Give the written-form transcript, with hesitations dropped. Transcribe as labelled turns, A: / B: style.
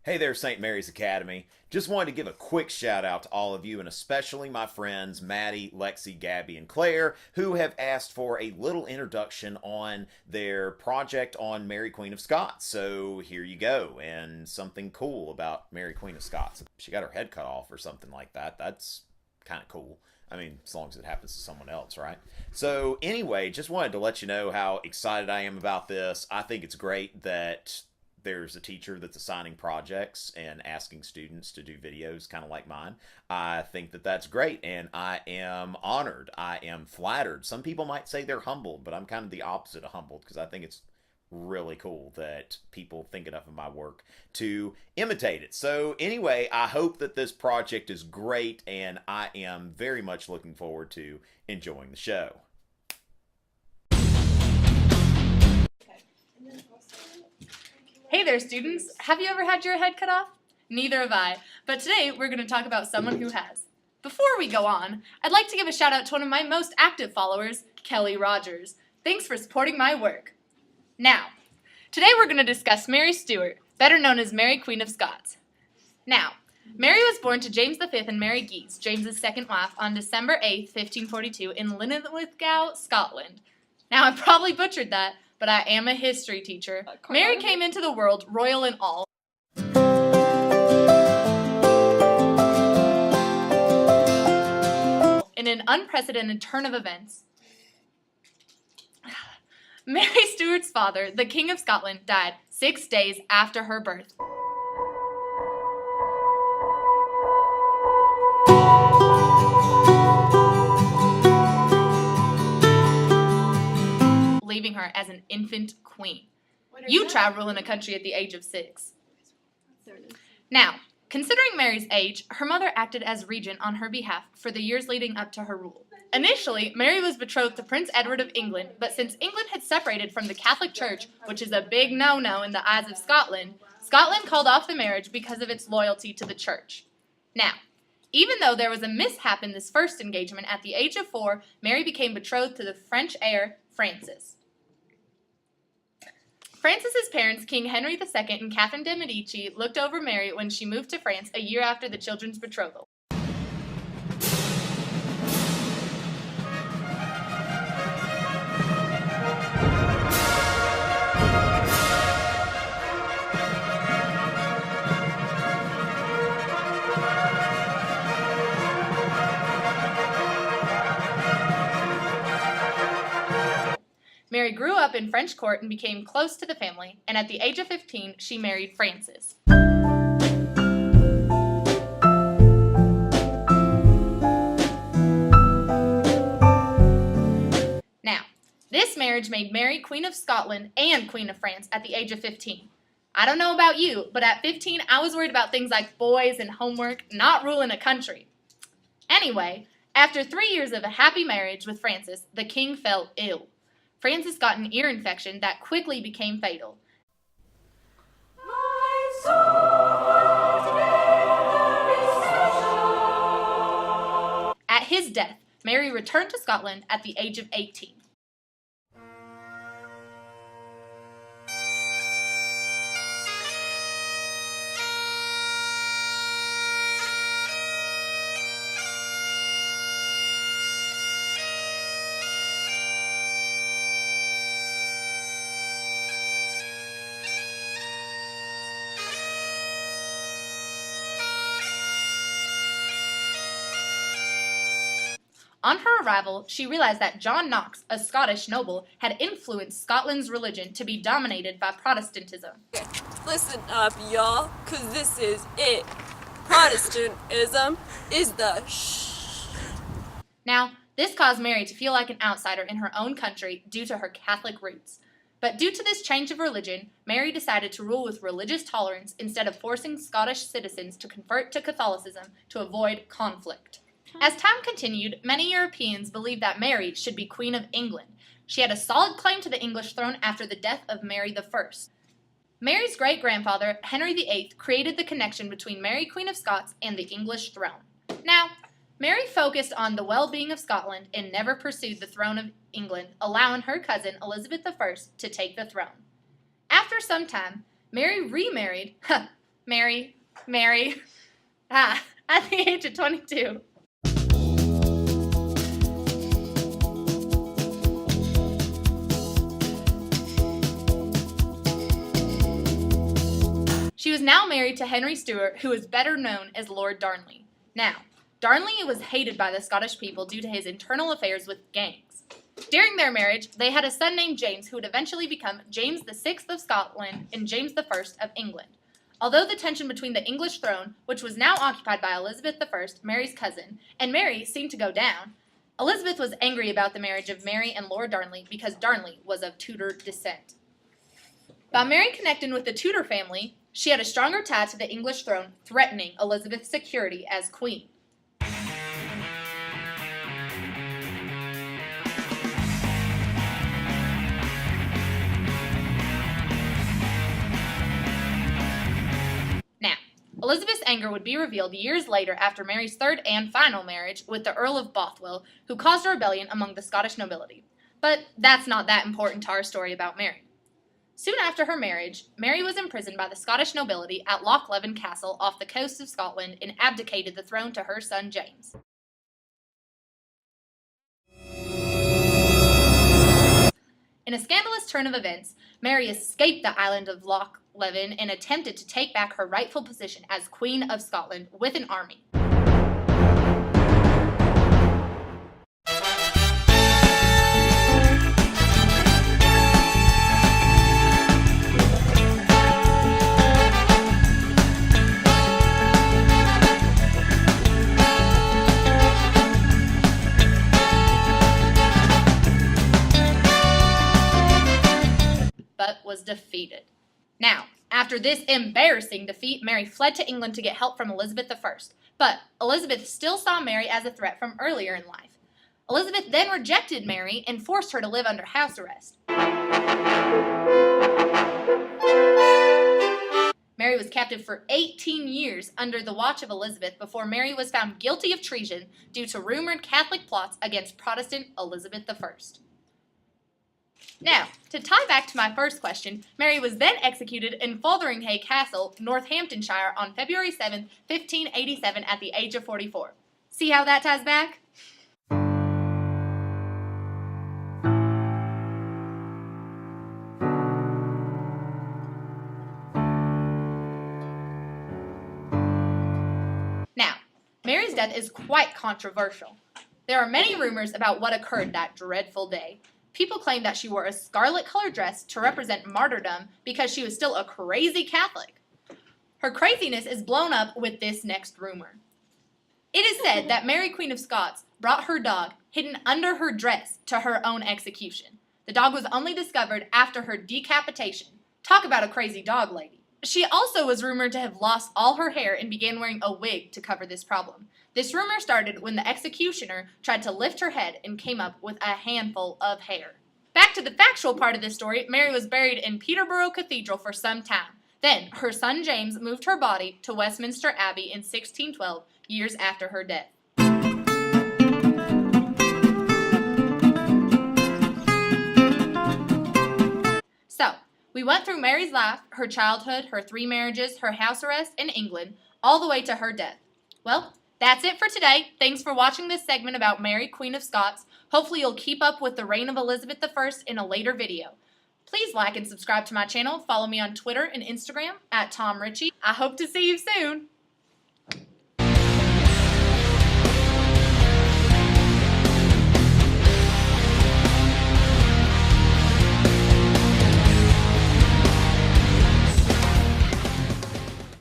A: Hey there, St. Mary's Academy. Just wanted to give a quick shout out to all of you, and especially my friends Maddie, Lexi, Gabby, and Claire, who have asked for a little introduction on their project on Mary Queen of Scots. So here you go, and something cool about Mary Queen of Scots. She got her head cut off or something like that. That's kind of cool. I mean, as long as it happens to someone else, right? So, anyway, just wanted to let you know how excited I am about this. I think it's great that there's a teacher that's assigning projects and asking students to do videos kind of like mine. I think that that's great, and I am honored. I am flattered. Some people might say they're humbled, but I'm kind of the opposite of humbled because I think it's really cool that people think enough of my work to imitate it. So anyway, I hope that this project is great, and I am very much looking forward to enjoying the show.
B: Hey there, students. Have you ever had your head cut off? Neither have I, but today we're going to talk about someone who has. Before we go on, I'd like to give a shout out to one of my most active followers, Kelly Rogers. Thanks for supporting my work. Now, today we're going to discuss Mary Stuart, better known as Mary Queen of Scots. Now, Mary was born to James V and Mary Guise, James's second wife, on December 8, 1542 in Linlithgow, Scotland. Now, I probably butchered that, but I am a history teacher. Mary came into the world, royal and all. In an unprecedented turn of events. Mary Stuart's father, the King of Scotland, died 6 days after her birth. Leaving her as an infant queen. You tried ruling a country at the age of 6. Now, considering Mary's age, her mother acted as regent on her behalf for the years leading up to her rule. Initially, Mary was betrothed to Prince Edward of England, but since England had separated from the Catholic Church, which is a big no-no in the eyes of Scotland, Scotland called off the marriage because of its loyalty to the Church. Now, even though there was a mishap in this first engagement, at the age of 4, Mary became betrothed to the French heir, Francis. Francis's parents, King Henry II and Catherine de' Medici, looked over Mary when she moved to France a year after the children's betrothal. Mary grew up in French court and became close to the family, and at the age of 15, she married Francis. Now, this marriage made Mary Queen of Scotland and Queen of France at the age of 15. I don't know about you, but at 15, I was worried about things like boys and homework, not ruling a country. Anyway, after 3 years of a happy marriage with Francis, the king fell ill. Francis got an ear infection that quickly became fatal. At his death, Mary returned to Scotland at the age of 18. On her arrival, she realized that John Knox, a Scottish noble, had influenced Scotland's religion to be dominated by Protestantism.
C: Listen up, y'all, 'cause this is it. Protestantism is the
B: Now, this caused Mary to feel like an outsider in her own country due to her Catholic roots. But due to this change of religion, Mary decided to rule with religious tolerance instead of forcing Scottish citizens to convert to Catholicism to avoid conflict. As time continued, many Europeans believed that Mary should be Queen of England. She had a solid claim to the English throne after the death of Mary I. Mary's great-grandfather, Henry VIII, created the connection between Mary Queen of Scots and the English throne. Now, Mary focused on the well-being of Scotland and never pursued the throne of England, allowing her cousin Elizabeth I to take the throne. After some time, Mary remarried Mary, at the age of 22. She was now married to Henry Stuart, who was better known as Lord Darnley. Now, Darnley was hated by the Scottish people due to his internal affairs with gangs. During their marriage, they had a son named James, who would eventually become James VI of Scotland and James I of England. Although the tension between the English throne, which was now occupied by Elizabeth I, Mary's cousin, and Mary seemed to go down, Elizabeth was angry about the marriage of Mary and Lord Darnley because Darnley was of Tudor descent. By Mary connecting with the Tudor family, she had a stronger tie to the English throne, threatening Elizabeth's security as queen. Now, Elizabeth's anger would be revealed years later after Mary's third and final marriage with the Earl of Bothwell, who caused a rebellion among the Scottish nobility. But that's not that important to our story about Mary. Soon after her marriage, Mary was imprisoned by the Scottish nobility at Loch Leven Castle off the coast of Scotland and abdicated the throne to her son James. In a scandalous turn of events, Mary escaped the island of Loch Leven and attempted to take back her rightful position as Queen of Scotland with an army. But was defeated. Now, after this embarrassing defeat, Mary fled to England to get help from Elizabeth I. But Elizabeth still saw Mary as a threat from earlier in life. Elizabeth then rejected Mary and forced her to live under house arrest. Mary was captive for 18 years under the watch of Elizabeth before Mary was found guilty of treason due to rumored Catholic plots against Protestant Elizabeth I. Now, to tie back to my first question, Mary was then executed in Fotheringhay Castle, Northamptonshire on February 7, 1587 at the age of 44. See how that ties back? Now, Mary's death is quite controversial. There are many rumors about what occurred that dreadful day. People claim that she wore a scarlet-colored dress to represent martyrdom because she was still a crazy Catholic. Her craziness is blown up with this next rumor. It is said that Mary, Queen of Scots, brought her dog hidden under her dress to her own execution. The dog was only discovered after her decapitation. Talk about a crazy dog lady. She also was rumored to have lost all her hair and began wearing a wig to cover this problem. This rumor started when the executioner tried to lift her head and came up with a handful of hair. Back to the factual part of this story, Mary was buried in Peterborough Cathedral for some time. Then, her son James moved her body to Westminster Abbey in 1612, years after her death. So, we went through Mary's life, her childhood, her 3 marriages, her house arrest in England, all the way to her death. Well, that's it for today. Thanks for watching this segment about Mary, Queen of Scots. Hopefully you'll keep up with the reign of Elizabeth I in a later video. Please like and subscribe to my channel. Follow me on Twitter and Instagram @TomRichey. I hope to see you soon.